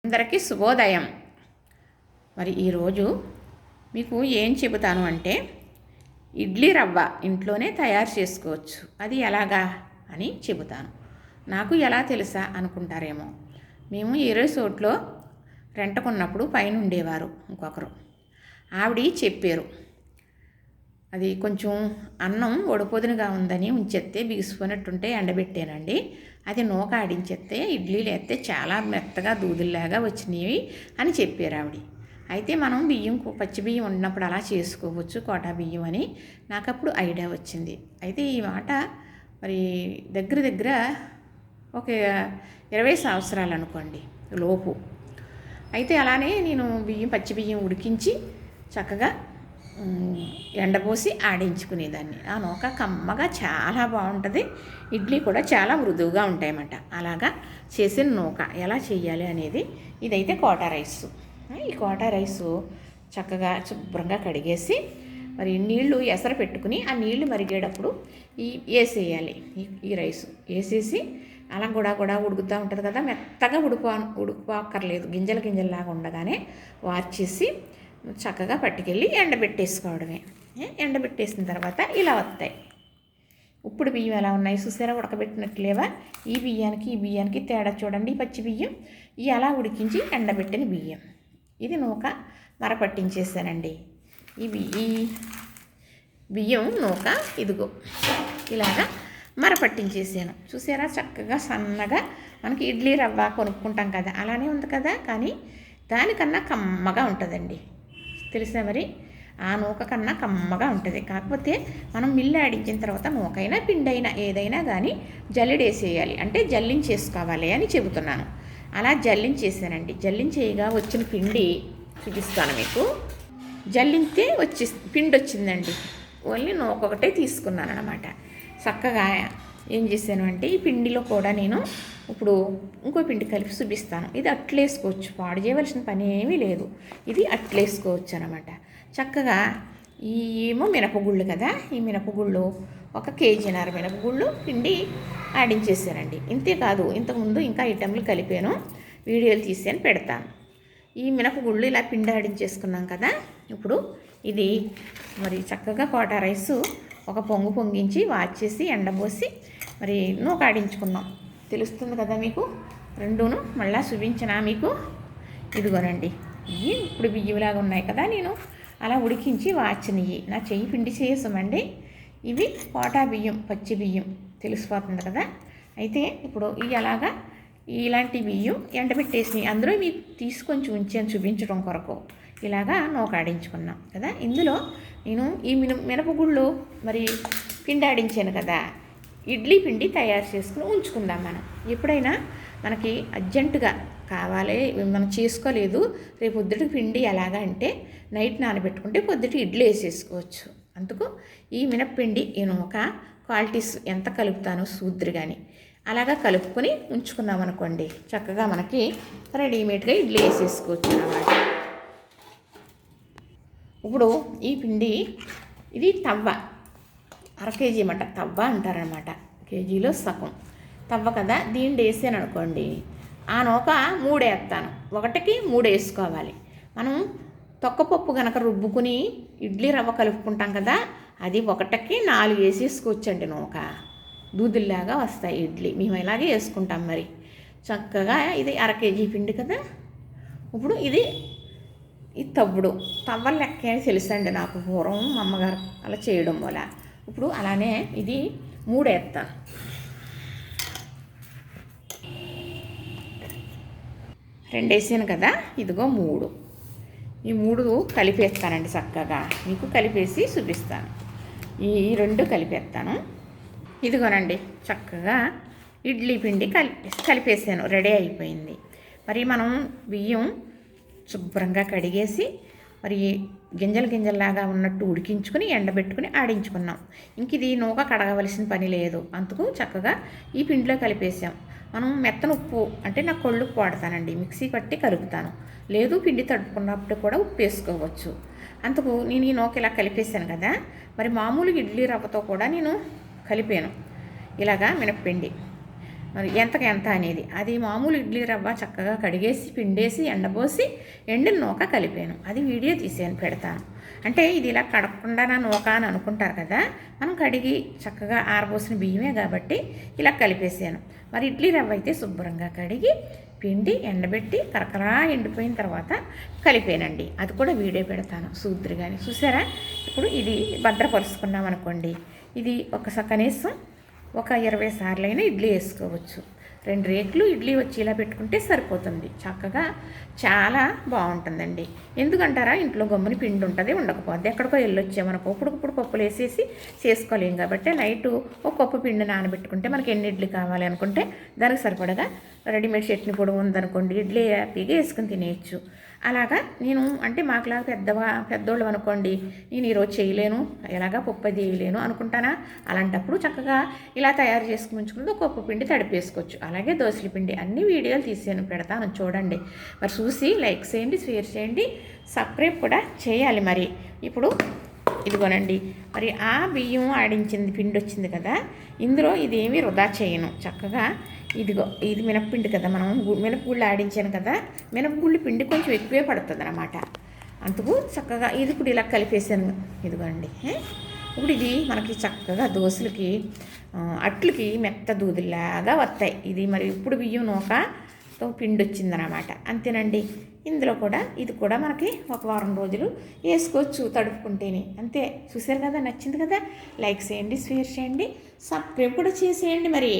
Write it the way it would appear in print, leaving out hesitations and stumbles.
అందరికీ శుభోదయం. మరి ఈరోజు మీకు ఏం చెబుతాను అంటే ఇడ్లీ రవ్వ ఇంట్లోనే తయారు చేసుకోవచ్చు, అది ఎలాగా అని చెబుతాను. నాకు ఎలా తెలుసా అనుకుంటారేమో. మేము ఈ రిసార్ట్లో రెంటకున్నప్పుడు పైన ఉండేవారు ఇంకొకరు, ఆవిడ చెప్పారు. అది కొంచెం అన్నం ఒడిపొదునుగా ఉందని ఉంచేస్తే బిగిసిపోయినట్టుంటే ఎండబెట్టానండి. అది నూక ఆడించేస్తే ఇడ్లీలు వేస్తే చాలా మెత్తగా దూదుల్లాగా వచ్చినాయి అని చెప్పారు ఆవిడ. అయితే మనం బియ్యం పచ్చి బియ్యం ఉన్నప్పుడు అలా చేసుకోవచ్చు కోటా బియ్యం అని నాకు అప్పుడు ఐడియా వచ్చింది. అయితే ఈ మాట మరి దగ్గర ఒక 20 సంవత్సరాలు అనుకోండి లోపు. అయితే అలానే నేను పచ్చి బియ్యం ఉడికించి చక్కగా ఎండపోసి ఆడించుకునేదాన్ని. ఆ నూక కమ్మగా చాలా బాగుంటుంది, ఇడ్లీ కూడా చాలా మృదువుగా ఉంటాయన్నమాట. అలాగా చేసిన నూక ఎలా చేయాలి అనేది ఇదైతే కోటా రైస్. ఈ కోటా రైసు చక్కగా శుభ్రంగా కడిగేసి మరి నీళ్లు ఎసరు పెట్టుకుని ఆ నీళ్లు మరిగేటప్పుడు వేసేయాలి. ఈ రైసు వేసేసి అలా కూడా ఉడుకుతూ ఉంటుంది కదా, మెత్తగా ఉడుకోక్కర్లేదు, గింజలలాగా ఉండగానే వార్చేసి చక్కగా పట్టుకెళ్ళి ఎండబెట్టేసుకోవడమే. ఎండబెట్టేసిన తర్వాత ఇలా వస్తాయి. ఇప్పుడు బియ్యం ఎలా ఉన్నాయి చూసారా, ఉడకబెట్టినట్లేవా? ఈ బియ్యానికి తేడా చూడండి. పచ్చి బియ్యం ఇవి అలా ఉడికించి ఎండబెట్టిన బియ్యం. ఇది నూక మరపట్టించేసానండి. ఈ బియ్యం నూక ఇదిగో ఇలాగా మరపట్టించేసాను. చూసారా, చక్కగా సన్నగా మనకి ఇడ్లీ రవ్వ కొనుక్కుంటాం కదా అలానే ఉంది కదా, కానీ దానికన్నా కమ్మగా ఉంటుందండి. తెలుసా మరి, ఆ నూక కన్నా కమ్మగా ఉంటుంది. కాకపోతే మనం మిల్లు ఆడించిన తర్వాత నూకైనా పిండైనా ఏదైనా కానీ జల్లెడేసేయాలి, అంటే జల్లించేసుకోవాలి అని చెబుతున్నాను. అలా జల్లించేసానండి. జల్లించేయగా వచ్చిన పిండి చూపిస్తాను మీకు. జల్లింతే పిండి వచ్చిందండి. ఓన్లీ నూక ఒకటే తీసుకున్నాను అనమాట. చక్కగా ఏం చేశాను అంటే ఈ పిండిలో కూడా నేను ఇప్పుడు ఇంకో పిండి కలిపి చూపిస్తాను. ఇది అట్లేసుకోవచ్చు, పాడు చేయవలసిన పని ఏమీ లేదు. ఇది అట్లేసుకోవచ్చు అనమాట. చక్కగా ఈ ఏమో మినపగుళ్ళు కదా, ఈ మినపగుళ్ళు 1 కేజీన్నర మినపగుళ్ళు పిండి ఆడించేసానండి. ఇంతే కాదు, ఇంతకుముందు ఇంకా ఐటెంలు కలిపాను, వీడియోలు తీసాను, పెడతాను. ఈ మినపగుళ్ళు ఇలా పిండి ఆడించేసుకున్నాం కదా. ఇప్పుడు ఇది మరి చక్కగా కోటా రైసు ఒక పొంగించి వాచేసి ఎండబోసి మరి నూక ఆడించుకున్నాం. తెలుస్తుంది కదా మీకు, రెండును మళ్ళీ చూపించినా మీకు. ఇదిగోనండి, ఇవి ఇప్పుడు బియ్యంలాగా ఉన్నాయి కదా, నేను అలా ఉడికించి వాచినవి నా చెయ్యి పిండి చేసామండి. ఇవి కోటా బియ్యం, పచ్చి బియ్యం తెలిసిపోతుంది కదా. అయితే ఇప్పుడు ఇవి అలాగా ఇలాంటి బియ్యం ఎండబెట్టేసి అందులో మీకు తీసుకొని ఉంచాను చూపించడం కొరకు. ఇలాగా నూక ఆడించుకున్నాం కదా. ఇందులో నేను ఈ మినపగుళ్ళు మరి పిండి ఆడించాను కదా, ఇడ్లీ పిండి తయారు చేసుకుని ఉంచుకుందాం. మనం ఎప్పుడైనా మనకి అర్జెంటుగా కావాలి, మనం చేసుకోలేదు, రేపు పొద్దుటికి పిండి ఎలాగా అంటే నైట్ నానబెట్టుకుంటే పొద్దుటి ఇడ్లీ వేసేసుకోవచ్చు. అందుకు ఈ మినప్పిండి ఈ నూక క్వాలిటీస్ ఎంత కలుపుతానో సూద్రి కానీ అలాగా కలుపుకొని ఉంచుకున్నాం అనుకోండి, చక్కగా మనకి రెడీమేడ్గా ఇడ్లీ వేసేసుకోవచ్చు అన్నమాట. ఇప్పుడు ఈ పిండి ఇది తవ్వ, 1/2 కేజీ అన్నమాట. తవ్వ అంటారనమాట, కేజీలో సగం తవ్వ కదా. దీన్ని వేసాను అనుకోండి, ఆ నూక 3 వేస్తాను, 1కి 3 వేసుకోవాలి. మనం తొక్కపప్పు కనుక రుబ్బుకుని ఇడ్లీ రవ్వ కలుపుకుంటాం కదా, అది 1కి 4 వేసేసుకోవచ్చండి. నూక దూదుల్లాగా వస్తాయి ఇడ్లీ, మేము ఇలాగే వేసుకుంటాం. మరి చక్కగా ఇది 1/2 కేజీ పిండి కదా. ఇప్పుడు ఇది తవ్వల లెక్క తెలుసండి నాకు, పూర్వం మా అమ్మగారు అలా చేయడం వల్ల. ఇప్పుడు అలానే ఇది 3 వేస్తాను. 2 వేసాను కదా, ఇదిగో 3. ఈ 3 కలిపేస్తానండి చక్కగా, మీకు కలిపేసి చూపిస్తాను. ఈ 2 కలిపేస్తాను. ఇదిగోనండి, చక్కగా ఇడ్లీ పిండి కలిపేసాను, రెడీ అయిపోయింది. మరి మనం బియ్యం శుభ్రంగా కడిగేసి మరి గింజల్లాగా ఉన్నట్టు ఉడికించుకుని ఎండబెట్టుకుని ఆడించుకున్నాం. ఇంక ఇది నూక కడగవలసిన పని లేదు. అందుకు చక్కగా ఈ పిండిలో కలిపేసాం. మనం మెత్తన ఉప్పు అంటే నాకు కొళ్ళు ఉప్పు వాడతానండి, మిక్సీ పట్టి కలుపుతాను. లేదు పిండి తడుపుకున్నప్పుడు కూడా ఉప్పు వేసుకోవచ్చు. అందుకు నేను ఈ నూక ఇలా కలిపేసాను కదా. మరి మామూలు ఇడ్లీ రవ్వతో కూడా నేను కలిపాను ఇలాగా మినప్పిండి. మరి ఎంతకు ఎంత అనేది. అది మామూలు ఇడ్లీ రవ్వ చక్కగా కడిగేసి పిండేసి ఎండబోసి ఎండిన నూక కలిపాను. అది వీడియో తీసాను, పెడతాను. అంటే ఇది ఇలా కడగకుండా నూక అని అనుకుంటారు కదా, మనం కడిగి చక్కగా ఆరబోసిన బియ్యమే కాబట్టి ఇలా కలిపేసాను. మరి ఇడ్లీ రవ్వ అయితే శుభ్రంగా కడిగి పిండి ఎండబెట్టి కరకరా ఎండిపోయిన తర్వాత కలిపానండి. అది కూడా వీడియో పెడతాను సూద్రి కానీ. చూసారా, ఇప్పుడు ఇది భద్రపరుచుకున్నాం అనుకోండి, ఇది కనీసం ఒక 20 సార్లైనా ఇడ్లీ వేసుకోవచ్చు. 2 రేకులు ఇడ్లీ వచ్చి ఇలా పెట్టుకుంటే సరిపోతుంది. చక్కగా చాలా బాగుంటుందండి. ఎందుకంటారా, ఇంట్లో గమ్ముని పిండి ఉంటుంది, ఉండకపోద్ది. ఎక్కడికో వెళ్ళొచ్చామనుకో ఇప్పుడు పప్పులు వేసేసి చేసుకోలేం కాబట్టి నైటు ఒక కప్పు పిండి నానబెట్టుకుంటే మనకి ఎన్ని ఇడ్లీ కావాలి అనుకుంటే దానికి సరిపడగా రెడీమేడ్ చట్నీ పొడి ఉందనుకోండి, ఇడ్లీ హ్యాపీగా వేసుకుని తినేయచ్చు. అలాగా నేను అంటే మాకులాగా పెద్దోళ్ళు అనుకోండి, నేను ఈరోజు చేయలేను, ఎలాగా పప్పు అది వేయలేను అనుకుంటానా, అలాంటప్పుడు చక్కగా ఇలా తయారు చేసుకుని ఉంచుకుంటే ఒక పప్పు పిండి తడిపేసుకోవచ్చు. అలాగే దోశల పిండి అన్ని వీడియోలు తీసాను, పెడతాను చూడండి. మరి చూసి లైక్ చేయండి, షేర్ చేయండి, సబ్స్క్రైబ్ కూడా చేయాలి. మరి ఇప్పుడు ఇదిగోనండి, మరి ఆ బియ్యం ఆడించింది పిండి వచ్చింది కదా, ఇందులో ఇదేమీ వృధా చేయను. చక్కగా ఇదిగో ఇది మినప్పిండి కదా, మనం మినపగుళ్ళు ఆడించాను కదా, మినపగుళ్ళు పిండి కొంచెం ఎక్కువే పడుతుంది అన్నమాట. అందుకు చక్కగా ఇది ఇప్పుడు ఇలా కలిపేసాను. ఇదిగోండి, ఇప్పుడు ఇది మనకి చక్కగా దోశలకి అట్లకి మెత్త దూదులాగా వస్తాయి. ఇది మరి ఇప్పుడు బియ్యం నూకతో పిండి వచ్చిందనమాట. అంతేనండి. ఇందులో కూడా ఇది కూడా మనకి ఒక వారం రోజులు వేసుకోవచ్చు తడుపుకుంటేనే. అంతే. చూసారు కదా, నచ్చింది కదా, లైక్ చేయండి, షేర్ చేయండి, సబ్స్క్రైబ్ కూడా చేసేయండి మరి.